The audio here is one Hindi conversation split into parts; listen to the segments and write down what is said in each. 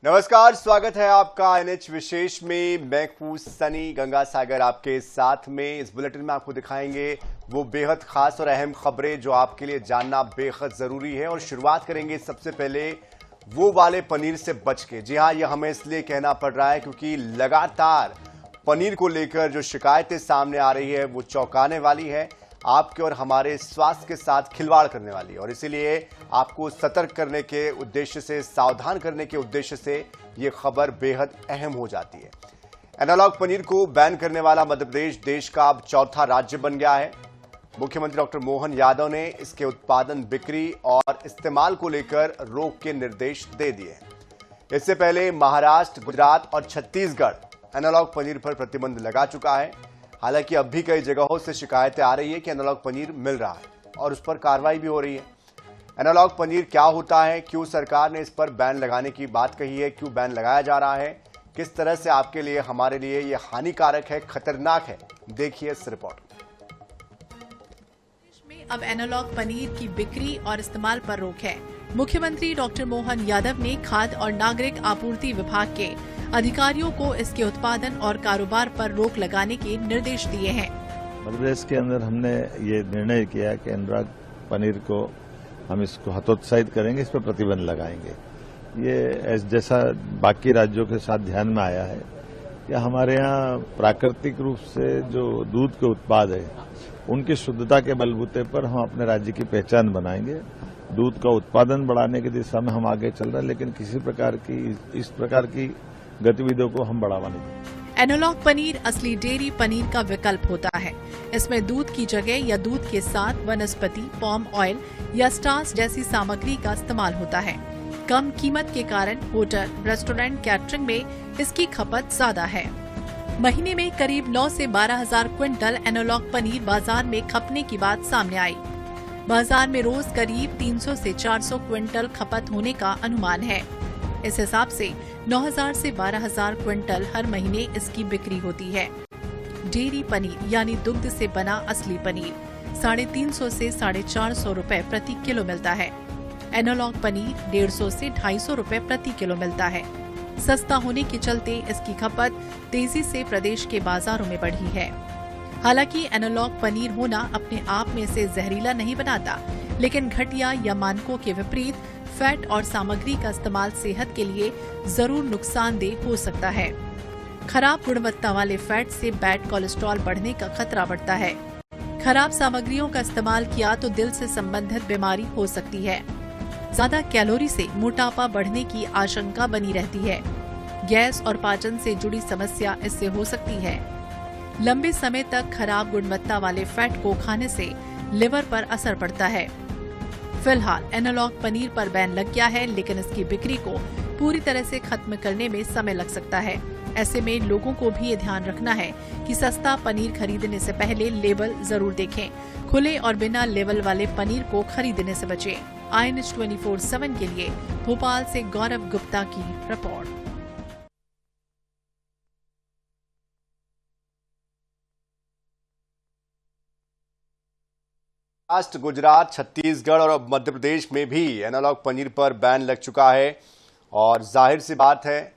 नमस्कार, स्वागत है आपका एनएच विशेष में। मैं हूं सनी गंगा सागर आपके साथ में। इस बुलेटिन में आपको दिखाएंगे वो बेहद खास और अहम खबरें जो आपके लिए जानना बेहद जरूरी है। और शुरुआत करेंगे सबसे पहले वो वाले पनीर से बच के। जी हां, यह हमें इसलिए कहना पड़ रहा है क्योंकि लगातार पनीर को लेकर जो शिकायतें सामने आ रही है वो चौंकाने वाली है, आपके और हमारे स्वास्थ्य के साथ खिलवाड़ करने वाली है। और इसीलिए आपको सतर्क करने के उद्देश्य से, सावधान करने के उद्देश्य से ये खबर बेहद अहम हो जाती है। एनालॉग पनीर को बैन करने वाला मध्य प्रदेश देश का अब चौथा राज्य बन गया है। मुख्यमंत्री डॉक्टर मोहन यादव ने इसके उत्पादन, बिक्री और इस्तेमाल को लेकर रोक के निर्देश दे दिए। इससे पहले महाराष्ट्र, गुजरात और छत्तीसगढ़ एनालॉग पनीर पर प्रतिबंध लगा चुका है। हालांकि अब भी कई जगहों से शिकायतें आ रही है कि एनालॉग पनीर मिल रहा है और उस पर कार्रवाई भी हो रही है। एनालॉग पनीर क्या होता है, क्यों सरकार ने इस पर बैन लगाने की बात कही है, क्यों बैन लगाया जा रहा है, किस तरह से आपके लिए, हमारे लिए यह हानिकारक है, खतरनाक है, देखिए इस रिपोर्ट में। अब एनालॉग पनीर की बिक्री और इस्तेमाल पर रोक है। मुख्यमंत्री डॉक्टर मोहन यादव ने खाद्य और नागरिक आपूर्ति विभाग के अधिकारियों को इसके उत्पादन और कारोबार पर रोक लगाने के निर्देश दिए हैं। मध्य प्रदेश के अंदर हमने ये निर्णय किया कि एनालॉग पनीर को हम इसको हतोत्साहित करेंगे, इस पर प्रतिबंध लगाएंगे। ये जैसा बाकी राज्यों के साथ ध्यान में आया है कि हमारे यहाँ प्राकृतिक रूप से जो दूध के उत्पाद है उनकी शुद्धता के बलबूते पर हम अपने राज्य की पहचान बनाएंगे। दूध का उत्पादन बढ़ाने की दिशा में हम आगे चल रहे हैं, लेकिन किसी प्रकार की इस प्रकार की गतिविधियों को हम बढ़ावा नहीं देंगे। एनालॉग पनीर असली डेयरी पनीर का विकल्प होता है। इसमें दूध की जगह या दूध के साथ वनस्पति, पाम ऑयल या स्टार्च जैसी सामग्री का इस्तेमाल होता है। कम कीमत के कारण होटल, रेस्टोरेंट, कैटरिंग में इसकी खपत ज्यादा है। महीने में करीब 9 से 12 हजार क्विंटल एनालॉग पनीर बाजार में खपने की बात सामने आई। बाजार में रोज करीब 300 से 400 क्विंटल खपत होने का अनुमान है। इस हिसाब से 9,000 से 12,000 क्विंटल हर महीने इसकी बिक्री होती है। डेयरी पनीर यानी दुग्ध से बना असली पनीर 350 से 450 रुपए प्रति किलो मिलता है। एनालॉग पनीर 150 से 250 रुपए प्रति किलो मिलता है। सस्ता होने के चलते इसकी खपत तेजी से प्रदेश के बाजारों में बढ़ी है। हालांकि एनालॉग पनीर होना अपने आप में इसे जहरीला नहीं बनाता, लेकिन घटिया या मानकों के विपरीत फैट और सामग्री का इस्तेमाल सेहत के लिए जरूर नुकसानदेह हो सकता है। खराब गुणवत्ता वाले फैट से बैड कोलेस्ट्रॉल बढ़ने का खतरा बढ़ता है। खराब सामग्रियों का इस्तेमाल किया तो दिल से संबंधित बीमारी हो सकती है। ज्यादा कैलोरी से मोटापा बढ़ने की आशंका बनी रहती है। गैस और पाचन से जुड़ी समस्या इससे हो सकती है। लंबे समय तक खराब गुणवत्ता वाले फैट को खाने से लिवर पर असर पड़ता है। फिलहाल एनालॉग पनीर पर बैन लग गया है, लेकिन इसकी बिक्री को पूरी तरह से खत्म करने में समय लग सकता है। ऐसे में लोगों को भी ये ध्यान रखना है कि सस्ता पनीर खरीदने से पहले लेबल जरूर देखें। खुले और बिना लेबल वाले पनीर को खरीदने से बचें। INH 24/7 के लिए भोपाल से गौरव गुप्ता की रिपोर्ट। महाराष्ट्र, गुजरात, छत्तीसगढ़ और अब मध्य प्रदेश में भी एनालॉग पनीर पर बैन लग चुका है। और जाहिर सी बात है,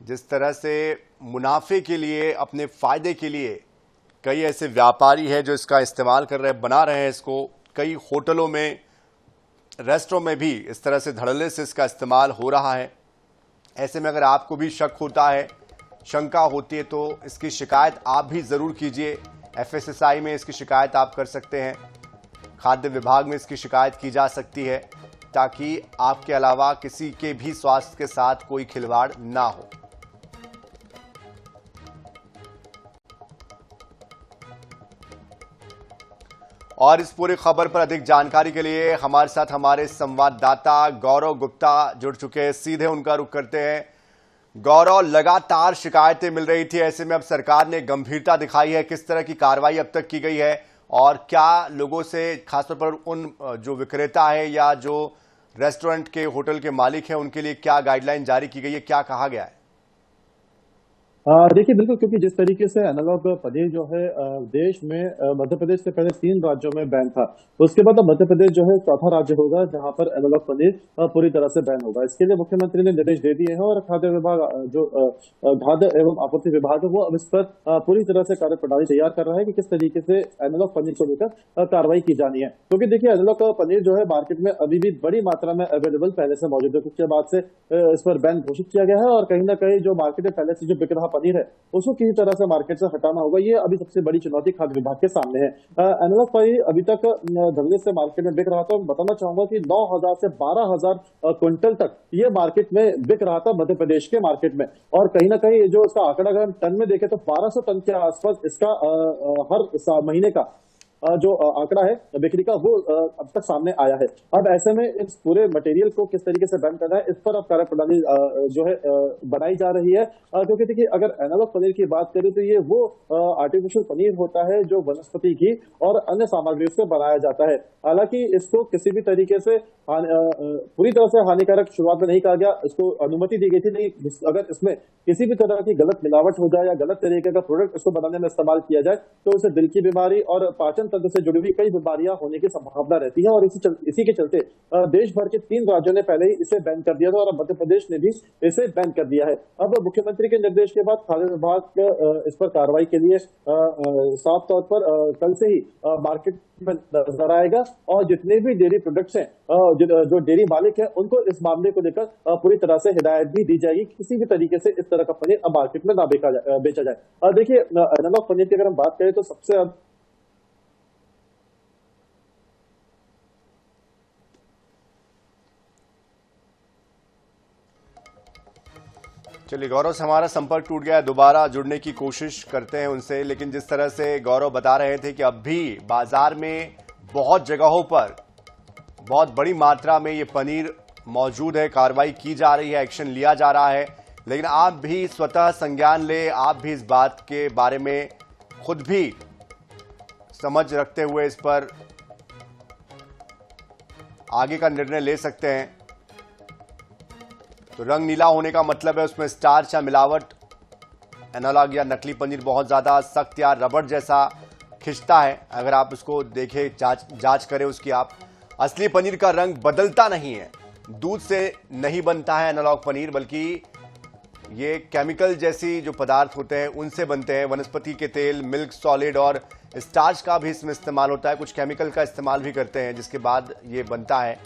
जिस तरह से मुनाफे के लिए, अपने फायदे के लिए कई ऐसे व्यापारी हैं जो इसका इस्तेमाल कर रहे हैं, बना रहे हैं इसको। कई होटलों में, रेस्टोरेंट में भी इस तरह से धड़ल्ले से इसका इस्तेमाल हो रहा है। ऐसे में अगर आपको भी शक होता है, शंका होती है, तो इसकी शिकायत आप भी जरूर कीजिए। FSSAI में इसकी शिकायत आप कर सकते हैं, खाद्य विभाग में इसकी शिकायत की जा सकती है, ताकि आपके अलावा किसी के भी स्वास्थ्य के साथ कोई खिलवाड़ ना हो। और इस पूरी खबर पर अधिक जानकारी के लिए हमारे साथ हमारे संवाददाता गौरव गुप्ता जुड़ चुके हैं। सीधे उनका रुख करते हैं। गौरव, लगातार शिकायतें मिल रही थी, ऐसे में अब सरकार ने गंभीरता दिखाई है। किस तरह की कार्रवाई अब तक की गई है और क्या लोगों से, खासतौर पर उन जो विक्रेता है या जो रेस्टोरेंट के, होटल के मालिक हैं, उनके लिए क्या गाइडलाइन जारी की गई है, क्या कहा गया है? देखिए बिल्कुल, क्योंकि जिस तरीके से एनालॉग पनीर जो है देश में मध्य प्रदेश से पहले 3 राज्यों में बैन था, उसके बाद अब मध्य प्रदेश जो है चौथा राज्य होगा जहां पर एनालॉग पनीर पूरी तरह से बैन होगा। इसके लिए मुख्यमंत्री ने निर्देश दे दिए हैं और खाद्य विभाग खाद्य एवं आपूर्ति विभाग है वो अब इस पर पूरी तरह से कार्यप्रणाली तैयार कर रहा है कि किस तरीके से एनालॉग पनीर को लेकर कार्रवाई की जानी है। क्योंकि देखिए एनालॉग पनीर जो है मार्केट में अभी भी बड़ी मात्रा में अवेलेबल पहले से मौजूद है, कुछ बाद से इस पर बैन घोषित किया गया है और कहीं ना कहीं जो मार्केट में पहले से जो बिक रहा पनीर है उसको किसी तरह से मार्केट से हटाना होगा। ये अभी सबसे बड़ी चुनौती खाद्य विभाग के सामने है। एनालॉग पनीर अभी तक धरने से मार्केट में बिक रहा था। बताना चाहूंगा कि 9,000 से 12,000 क्विंटल तक ये मार्केट में बिक रहा था मध्य प्रदेश के मार्केट में। और कहीं ना कहीं जो इसका आंकड़ा अगर हम टन में देखें तो 1200 टन के आसपास इसका हर महीने का जो आंकड़ा है बिक्री का वो अब तक सामने आया है। अब ऐसे में इस पूरे मटेरियल को किस तरीके से बैन करना है इस पर अब कार्यप्रणाली जो है बनाई जा रही है। क्योंकि देखिए अगर एनालॉग पनीर की बात करें तो ये वो आर्टिफिशियल पनीर होता है जो वनस्पति घी और अन्य सामग्रियों से बनाया जाता है। हालांकि इसको किसी भी तरीके से पूरी तरह से हानिकारक शुरुआत में नहीं कहा गया, इसको अनुमति दी गई थी। नहीं, अगर इसमें किसी भी तरह की गलत मिलावट हो जाए या गलत तरीके का प्रोडक्ट इसको बनाने में इस्तेमाल किया जाए तो उसे दिल की बीमारी और पाचन तंत्र से जुड़ी हुई कई बीमारियां होने की संभावना रहती है। और इसी के चलते देश भर के 3 राज्यों ने पहले ही इसे बैन कर दिया था और अब मध्य प्रदेश ने भी इसे बैन कर दिया है। अब मुख्यमंत्री के निर्देश के बाद खाद्य विभाग इस पर कार्रवाई के लिए साफ तौर पर कल से ही मार्केट में नजर आएगा और जितने भी डेयरी प्रोडक्ट्स हैं जो डेयरी मालिक है उनको इस मामले को लेकर पूरी तरह से हिदायत भी दी जाएगी कि किसी भी तरीके से इस तरह का पनीर अब मार्केट में ना बेचा जाए। देखिए एनालॉग पनीर की अगर हम बात करें तो सबसे चलिए, गौरव से हमारा संपर्क टूट गया है, दोबारा जुड़ने की कोशिश करते हैं उनसे। लेकिन जिस तरह से गौरव बता रहे थे कि अब भी बाजार में बहुत जगहों पर बहुत बड़ी मात्रा में ये पनीर मौजूद है, कार्रवाई की जा रही है, एक्शन लिया जा रहा है, लेकिन आप भी स्वतः संज्ञान ले, आप भी इस बात के बारे में खुद भी समझ रखते हुए इस पर आगे का निर्णय ले सकते हैं। तो रंग नीला होने का मतलब है उसमें स्टार्च या मिलावट, एनालॉग या नकली पनीर बहुत ज्यादा सख्त या रबड़ जैसा खिंचता है। अगर आप उसको देखें, जांच करें उसकी, आप असली पनीर का रंग बदलता नहीं है, दूध से नहीं बनता है एनालॉग पनीर, बल्कि ये केमिकल जैसी जो पदार्थ होते हैं उनसे बनते हैं। वनस्पति के तेल, मिल्क सॉलिड और स्टार्च का भी इसमें इस्तेमाल होता है, कुछ केमिकल का इस्तेमाल भी करते हैं जिसके बाद ये बनता है।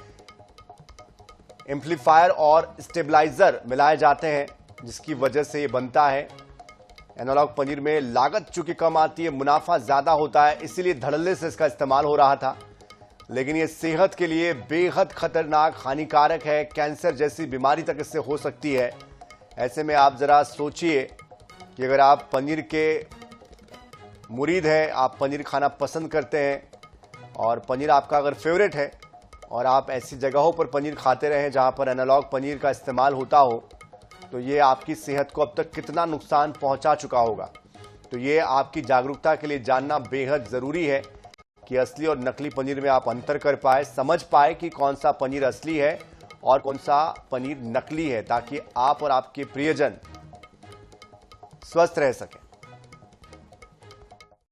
एम्पलीफायर और स्टेबलाइजर मिलाए जाते हैं जिसकी वजह से ये बनता है। एनालॉग पनीर में लागत चूंकि कम आती है, मुनाफा ज्यादा होता है, इसीलिए धड़ल्ले से इसका इस्तेमाल हो रहा था। लेकिन ये सेहत के लिए बेहद खतरनाक, हानिकारक है, कैंसर जैसी बीमारी तक इससे हो सकती है। ऐसे में आप जरा सोचिए कि अगर आप पनीर के मुरीद हैं, आप पनीर खाना पसंद करते हैं और पनीर आपका अगर फेवरेट है और आप ऐसी जगहों पर पनीर खाते रहें जहां पर एनालॉग पनीर का इस्तेमाल होता हो, तो ये आपकी सेहत को अब तक कितना नुकसान पहुंचा चुका होगा। तो ये आपकी जागरूकता के लिए जानना बेहद ज़रूरी है कि असली और नकली पनीर में आप अंतर कर पाए, समझ पाए कि कौन सा पनीर असली है और कौन सा पनीर नकली है, ताकि आप और आपके प्रियजन स्वस्थ रह सकें।